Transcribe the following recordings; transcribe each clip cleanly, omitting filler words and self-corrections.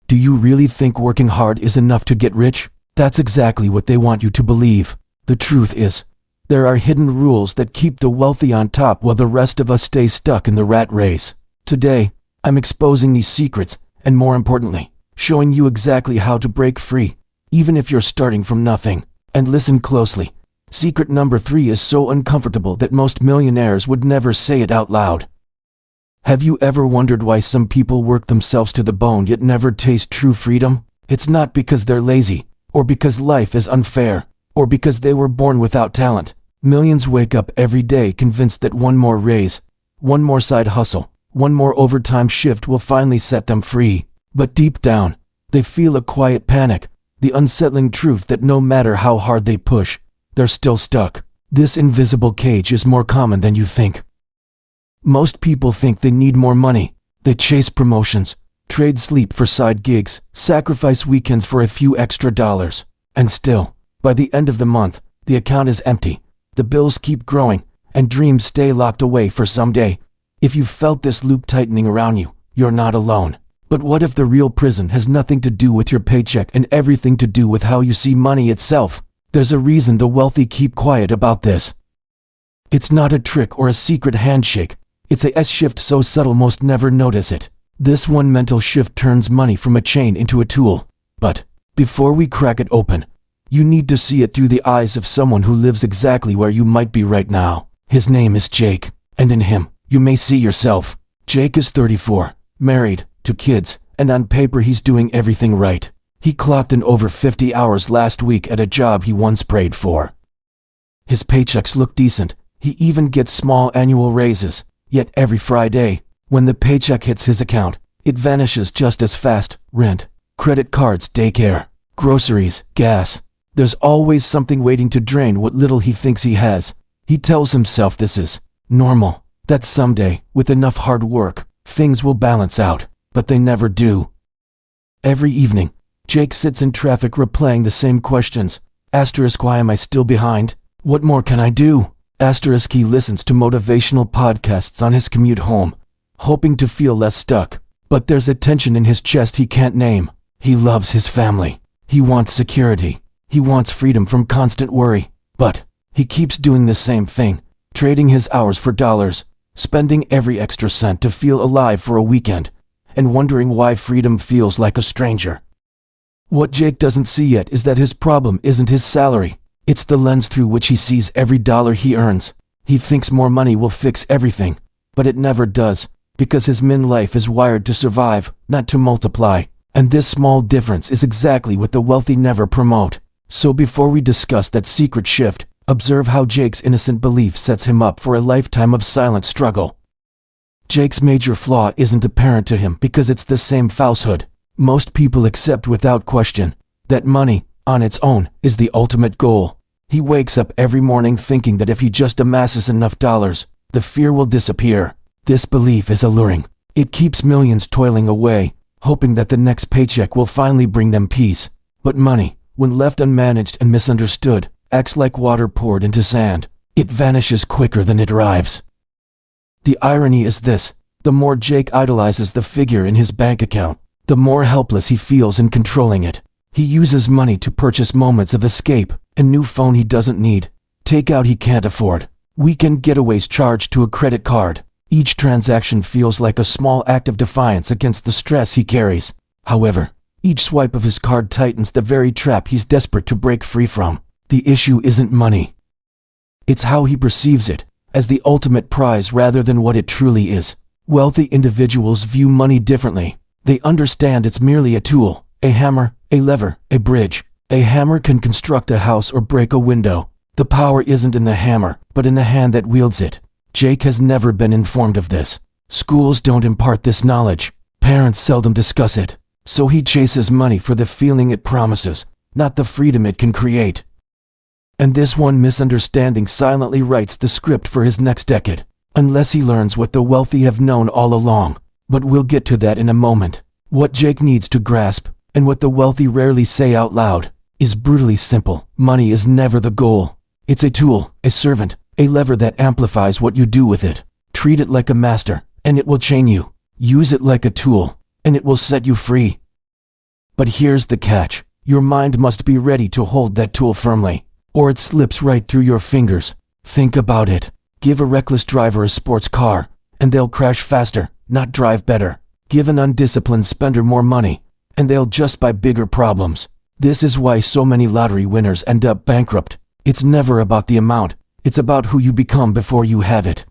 Do you really think working hard is enough to get rich? That's exactly what they want you to believe. The truth is, there are hidden rules that keep the wealthy on top while the rest of us stay stuck in the rat race. Today, I'm exposing these secrets, and more importantly, showing you exactly how to break free, even if you're starting from nothing. And listen closely. Secret number 3 is so uncomfortable that most millionaires would never say it out loud. Have you ever wondered why some people work themselves to the bone yet never taste true freedom? It's not because they're lazy, or because life is unfair, or because they were born without talent. Millions wake up every day convinced that one more raise, one more side hustle, one more overtime shift will finally set them free. But deep down, they feel a quiet panic, the unsettling truth that no matter how hard they push, they're still stuck. This invisible cage is more common than you think. Most people think they need more money. They chase promotions, trade sleep for side gigs, sacrifice weekends for a few extra dollars. And still, by the end of the month, the account is empty, the bills keep growing, and dreams stay locked away for someday. If you've felt this loop tightening around you, you're not alone. But what if the real prison has nothing to do with your paycheck and everything to do with how you see money itself? There's a reason the wealthy keep quiet about this. It's not a trick or a secret handshake. It's a shift so subtle most never notice it. This one mental shift turns money from a chain into a tool. But before we crack it open, you need to see it through the eyes of someone who lives exactly where you might be right now. His name is Jake, and in him, you may see yourself. Jake is 34, married, 2 kids, and on paper he's doing everything right. He clocked in over 50 hours last week at a job he once prayed for. His paychecks look decent. He even gets small annual raises. Yet every Friday, when the paycheck hits his account, it vanishes just as fast. Rent, credit cards, daycare, groceries, gas. There's always something waiting to drain what little he thinks he has. He tells himself this is normal, that someday, with enough hard work, things will balance out, but they never do. Every evening, Jake sits in traffic replaying the same questions. Why am I still behind? What more can I do? He listens to motivational podcasts on his commute home, hoping to feel less stuck. But there's a tension in his chest he can't name. He loves his family. He wants security. He wants freedom from constant worry. But he keeps doing the same thing, trading his hours for dollars, spending every extra cent to feel alive for a weekend, and wondering why freedom feels like a stranger. What Jake doesn't see yet is that his problem isn't his salary. It's the lens through which he sees every dollar he earns. He thinks more money will fix everything, but it never does, because his life is wired to survive, not to multiply. And this small difference is exactly what the wealthy never promote. So before we discuss that secret shift, observe how Jake's innocent belief sets him up for a lifetime of silent struggle. Jake's major flaw isn't apparent to him because it's the same falsehood. Most people accept without question that money, on its own, is the ultimate goal. He wakes up every morning thinking that if he just amasses enough dollars, the fear will disappear. This belief is alluring. It keeps millions toiling away, hoping that the next paycheck will finally bring them peace. But money, when left unmanaged and misunderstood, acts like water poured into sand. It vanishes quicker than it arrives. The irony is this: the more Jake idolizes the figure in his bank account, the more helpless he feels in controlling it. He uses money to purchase moments of escape, a new phone he doesn't need, takeout he can't afford, weekend getaways charged to a credit card. Each transaction feels like a small act of defiance against the stress he carries. However, each swipe of his card tightens the very trap he's desperate to break free from. The issue isn't money. It's how he perceives it, as the ultimate prize rather than what it truly is. Wealthy individuals view money differently. They understand it's merely a tool, a hammer, a lever, a bridge. A hammer can construct a house or break a window. The power isn't in the hammer, but in the hand that wields it. Jake has never been informed of this. Schools don't impart this knowledge. Parents seldom discuss it. So he chases money for the feeling it promises, not the freedom it can create. And this one misunderstanding silently writes the script for his next decade, unless he learns what the wealthy have known all along. But we'll get to that in a moment. What Jake needs to grasp, and what the wealthy rarely say out loud, is brutally simple. Money is never the goal. It's a tool, a servant, a lever that amplifies what you do with it. Treat it like a master, and it will chain you. Use it like a tool, and it will set you free. But here's the catch. Your mind must be ready to hold that tool firmly, or it slips right through your fingers. Think about it. Give a reckless driver a sports car, and they'll crash faster, not drive better. Give an undisciplined spender more money, and they'll just buy bigger problems. This is why so many lottery winners end up bankrupt. It's never about the amount, it's about who you become before you have it.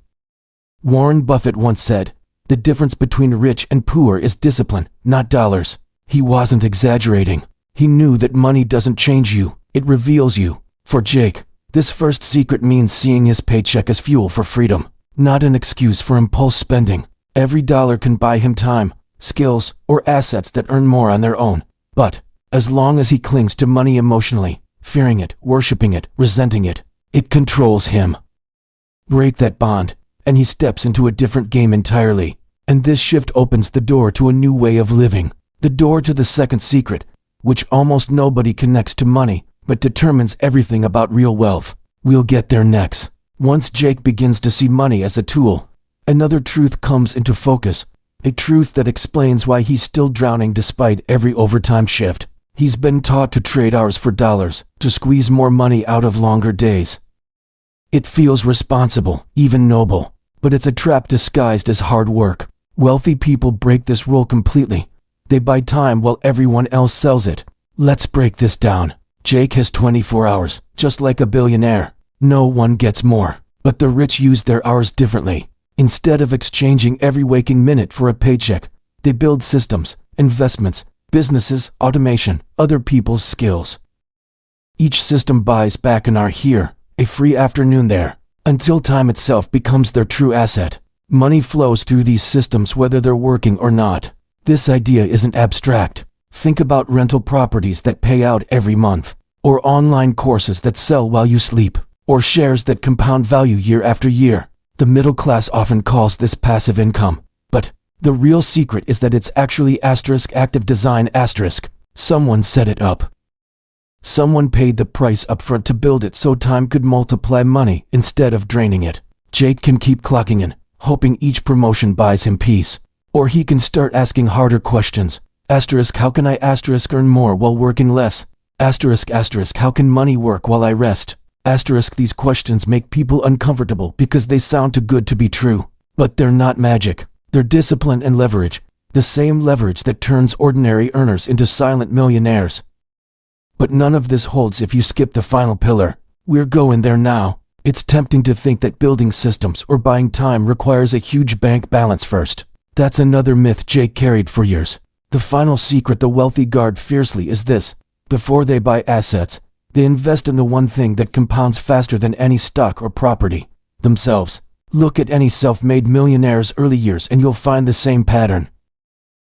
Warren Buffett once said, "The difference between rich and poor is discipline, not dollars." He wasn't exaggerating. He knew that money doesn't change you, it reveals you. For Jake, this first secret means seeing his paycheck as fuel for freedom, not an excuse for impulse spending. Every dollar can buy him time, skills, or assets that earn more on their own. But, as long as he clings to money emotionally, fearing it, worshiping it, resenting it, it controls him. Break that bond, and he steps into a different game entirely. And this shift opens the door to a new way of living. The door to the second secret, which almost nobody connects to money, but determines everything about real wealth. We'll get there next. Once Jake begins to see money as a tool, another truth comes into focus, a truth that explains why he's still drowning despite every overtime shift. He's been taught to trade hours for dollars, to squeeze more money out of longer days. It feels responsible, even noble, but it's a trap disguised as hard work. Wealthy people break this rule completely. They buy time while everyone else sells it. Let's break this down. Jake has 24 hours, just like a billionaire. No one gets more. But the rich use their hours differently. Instead of exchanging every waking minute for a paycheck, they build systems, investments, businesses, automation, other people's skills. Each system buys back an hour here, a free afternoon there, until time itself becomes their true asset. Money flows through these systems whether they're working or not. This idea isn't abstract. Think about rental properties that pay out every month, or online courses that sell while you sleep, or shares that compound value year after year. The middle class often calls this passive income, but the real secret is that it's actually active design. Someone set it up. Someone paid the price upfront to build it so time could multiply money instead of draining it. Jake can keep clocking in, hoping each promotion buys him peace. Or he can start asking harder questions. How can I earn more while working less? How can money work while I rest? These questions make people uncomfortable because they sound too good to be true. But they're not magic. They're discipline and leverage. The same leverage that turns ordinary earners into silent millionaires. But none of this holds if you skip the final pillar. We're going there now. It's tempting to think that building systems or buying time requires a huge bank balance first. That's another myth Jake carried for years. The final secret the wealthy guard fiercely is this: before they buy assets, they invest in the one thing that compounds faster than any stock or property: themselves. Look at any self-made millionaire's early years and you'll find the same pattern.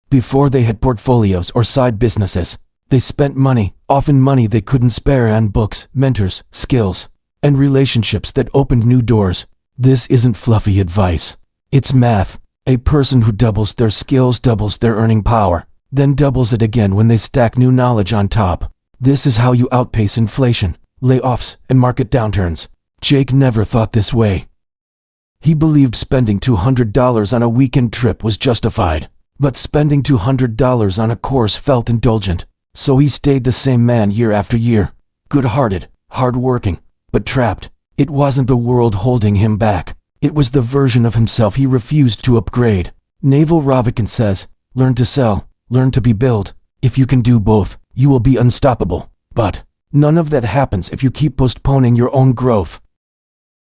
Before they had portfolios or side businesses, they spent money, often money they couldn't spare, on books, mentors, skills, and relationships that opened new doors. This isn't fluffy advice. It's math. A person who doubles their skills doubles their earning power, then doubles it again when they stack new knowledge on top. This is how you outpace inflation, layoffs, and market downturns. Jake never thought this way. He believed spending $200 on a weekend trip was justified, but spending $200 on a course felt indulgent. So he stayed the same man year after year, good-hearted, hard-working, but trapped. It wasn't the world holding him back. It was the version of himself he refused to upgrade. Naval Ravikant says, "Learn to sell, learn to be built. If you can do both, you will be unstoppable." But none of that happens if you keep postponing your own growth.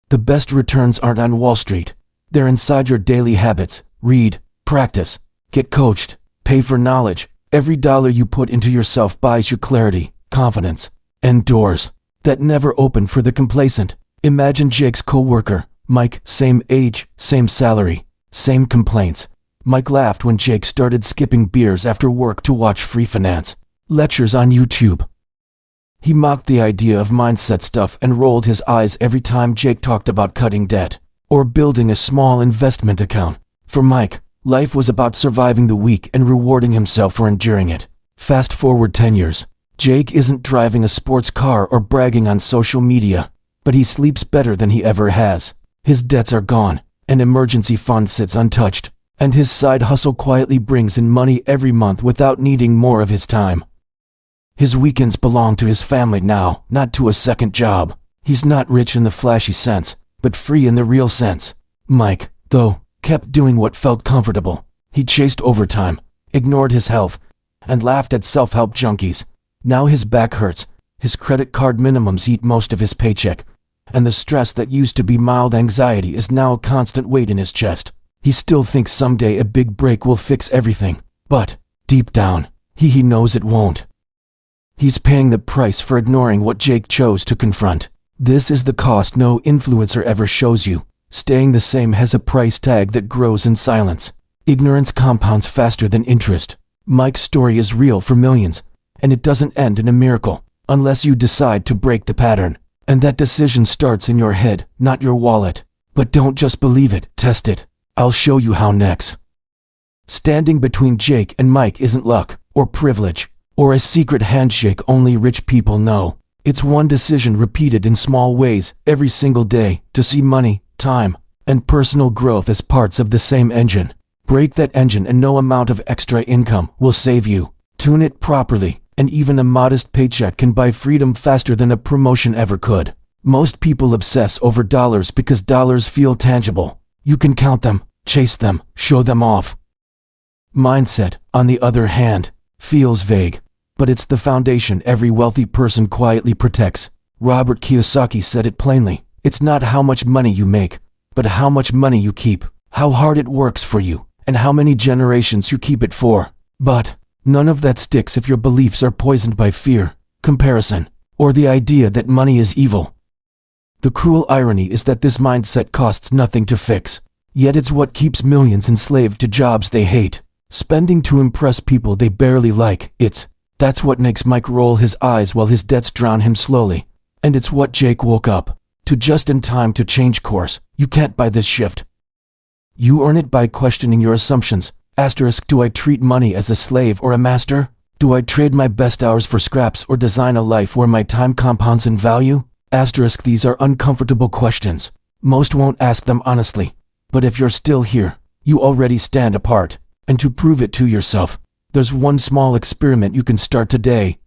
The best returns aren't on Wall Street. They're inside your daily habits. Read, practice, get coached, pay for knowledge. Every dollar you put into yourself buys you clarity, confidence, and doors that never open for the complacent. Imagine Jake's co-worker, Mike, same age, same salary, same complaints. Mike laughed when Jake started skipping beers after work to watch free finance lectures on YouTube. He mocked the idea of mindset stuff and rolled his eyes every time Jake talked about cutting debt or building a small investment account. For Mike, life was about surviving the week and rewarding himself for enduring it. Fast forward 10 years. Jake isn't driving a sports car or bragging on social media, but he sleeps better than he ever has. His debts are gone, an emergency fund sits untouched, and his side hustle quietly brings in money every month without needing more of his time. His weekends belong to his family now, not to a second job. He's not rich in the flashy sense, but free in the real sense. Mike, though, kept doing what felt comfortable. He chased overtime, ignored his health, and laughed at self-help junkies. Now his back hurts, his credit card minimums eat most of his paycheck, and the stress that used to be mild anxiety is now a constant weight in his chest. He still thinks someday a big break will fix everything, but, deep down, he knows it won't. He's paying the price for ignoring what Jake chose to confront. This is the cost no influencer ever shows you. Staying the same has a price tag that grows in silence. Ignorance compounds faster than interest. Mike's story is real for millions, and it doesn't end in a miracle, unless you decide to break the pattern. And that decision starts in your head, not your wallet. But don't just believe it, test it. I'll show you how next. Standing between Jake and Mike isn't luck, or privilege, or a secret handshake only rich people know. It's one decision repeated in small ways every single day to see money, time, and personal growth as parts of the same engine. Break that engine and no amount of extra income will save you. Tune it properly, and even a modest paycheck can buy freedom faster than a promotion ever could. Most people obsess over dollars because dollars feel tangible. You can count them, chase them, show them off. Mindset, on the other hand, feels vague, but it's the foundation every wealthy person quietly protects. Robert Kiyosaki said it plainly. It's not how much money you make, but how much money you keep, how hard it works for you, and how many generations you keep it for. But none of that sticks if your beliefs are poisoned by fear, comparison, or the idea that money is evil. The cruel irony is that this mindset costs nothing to fix, yet it's what keeps millions enslaved to jobs they hate, spending to impress people they barely like. That's what makes Mike roll his eyes while his debts drown him slowly, and it's what Jake woke up to just in time to change course. You can't buy this shift. You earn it by questioning your assumptions. Do I treat money as a slave or a master? Do I trade my best hours for scraps or design a life where my time compounds in value? These are uncomfortable questions. Most won't ask them honestly. But if you're still here, you already stand apart. And to prove it to yourself, there's one small experiment you can start today.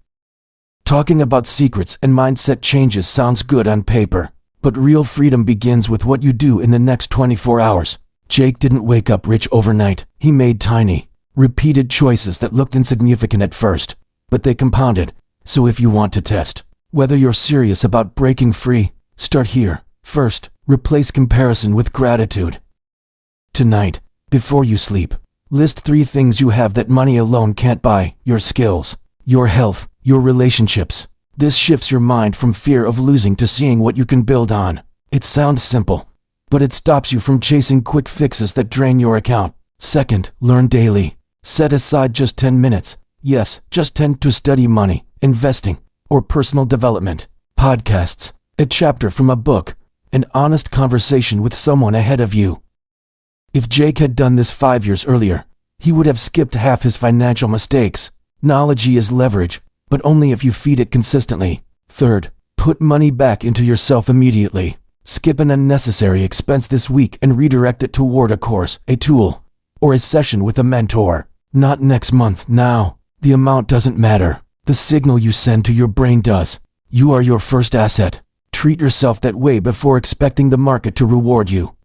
Talking about secrets and mindset changes sounds good on paper, but real freedom begins with what you do in the next 24 hours. Jake didn't wake up rich overnight. He made tiny, repeated choices that looked insignificant at first, but they compounded. So if you want to test whether you're serious about breaking free, start here. First, replace comparison with gratitude. Tonight, before you sleep, list 3 things you have that money alone can't buy: your skills, your health, your relationships. This shifts your mind from fear of losing to seeing what you can build on. It sounds simple, but it stops you from chasing quick fixes that drain your account. Second, learn daily. Set aside just 10 minutes. Yes, just 10 to study money, investing, or personal development. Podcasts, a chapter from a book, an honest conversation with someone ahead of you. If Jake had done this 5 years earlier, he would have skipped half his financial mistakes. Knowledge is leverage, but only if you feed it consistently. Third, put money back into yourself immediately. Skip an unnecessary expense this week and redirect it toward a course, a tool, or a session with a mentor. Not next month, now. The amount doesn't matter. The signal you send to your brain does. You are your first asset. Treat yourself that way before expecting the market to reward you.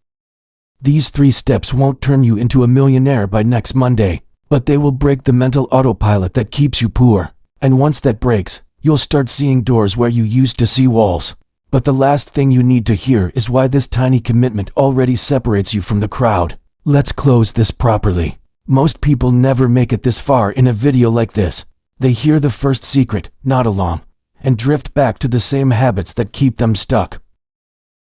These 3 steps won't turn you into a millionaire by next Monday, but they will break the mental autopilot that keeps you poor. And once that breaks, you'll start seeing doors where you used to see walls. But the last thing you need to hear is why this tiny commitment already separates you from the crowd. Let's close this properly. Most people never make it this far in a video like this. They hear the first secret, nod along, and drift back to the same habits that keep them stuck.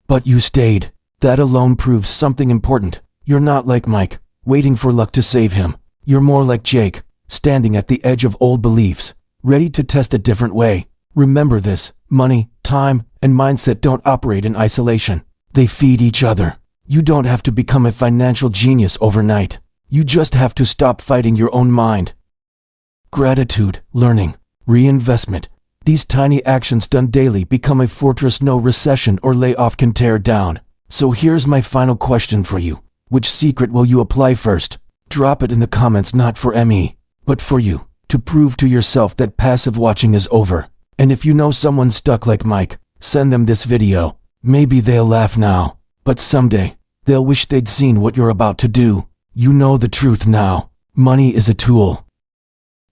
But you stayed. That alone proves something important. You're not like Mike, waiting for luck to save him. You're more like Jake, standing at the edge of old beliefs, ready to test a different way. Remember this: money, time, and mindset don't operate in isolation. They feed each other. You don't have to become a financial genius overnight. You just have to stop fighting your own mind. Gratitude, learning, reinvestment. These tiny actions done daily become a fortress no recession or layoff can tear down. So here's my final question for you. Which secret will you apply first? Drop it in the comments, not for me, but for you. to prove to yourself that passive watching is over. And if you know someone stuck like Mike, send them this video. Maybe they'll laugh now, but someday, they'll wish they'd seen what you're about to do. You know the truth now. Money is a tool.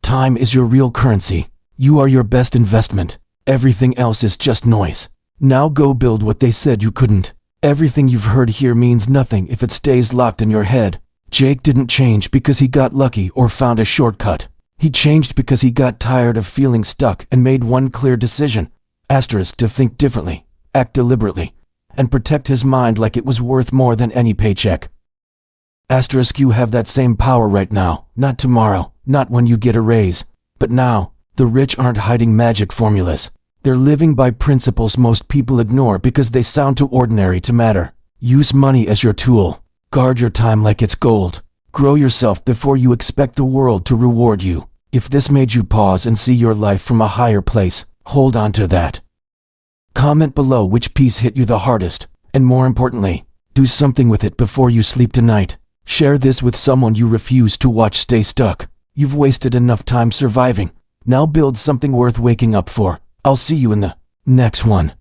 Time is your real currency. You are your best investment. Everything else is just noise. Now go build what they said you couldn't. Everything you've heard here means nothing if it stays locked in your head. Jake didn't change because he got lucky or found a shortcut. He changed because he got tired of feeling stuck and made one clear decision. Asterisk to think differently, act deliberately, and protect his mind like it was worth more than any paycheck. Asterisk you have that same power right now, not tomorrow, not when you get a raise, but now. The rich aren't hiding magic formulas. They're living by principles most people ignore because they sound too ordinary to matter. Use money as your tool. Guard your time like it's gold. Grow yourself before you expect the world to reward you. If this made you pause and see your life from a higher place, hold on to that. Comment below which piece hit you the hardest, and more importantly, do something with it before you sleep tonight. Share this with someone you refuse to watch stay stuck. You've wasted enough time surviving. Now build something worth waking up for. I'll see you in the next one.